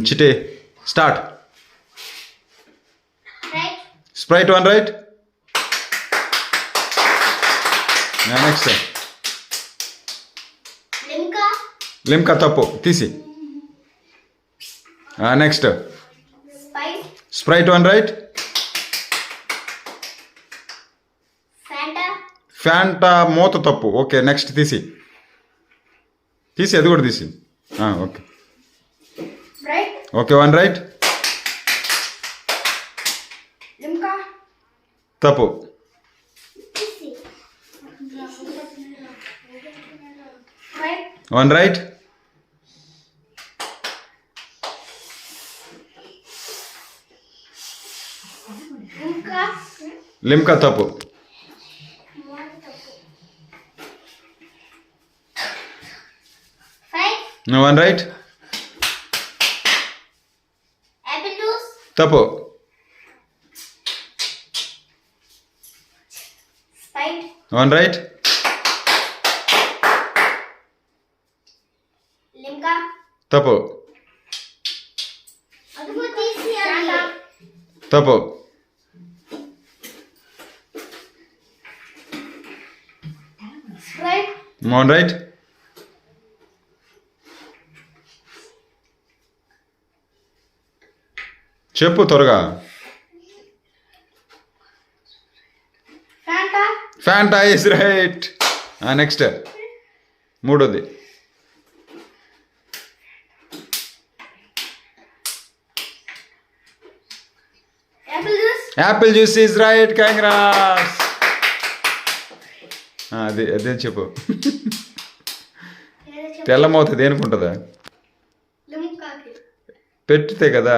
Chite start. Sprite 1 right. Next Limca తప్పు తీసి. Next Sprite 1 right. Fanta మూత తప్పు. ఓకే నెక్స్ట్ తీసి అది కూడా తీసి. Okay okay 1 right. తప్పు. One right. లిమ్కా తప్పు. 1 రైట్. తప్పు. One right. తప్పు. తప్పు. One right. చెప్పు త్వరగా. Fanta is right. నెక్స్ట్ మూడోది. Apple juice is right. Congrats. అదే చెప్పు. తెల్లమవుతుంది దేనికుంటుందా? పెట్టితే కదా.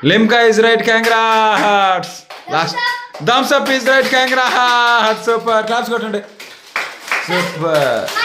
Limca is right. Congrats. Last thumbs up is right. Congrats. Super. Claps కొట్టండి. Super.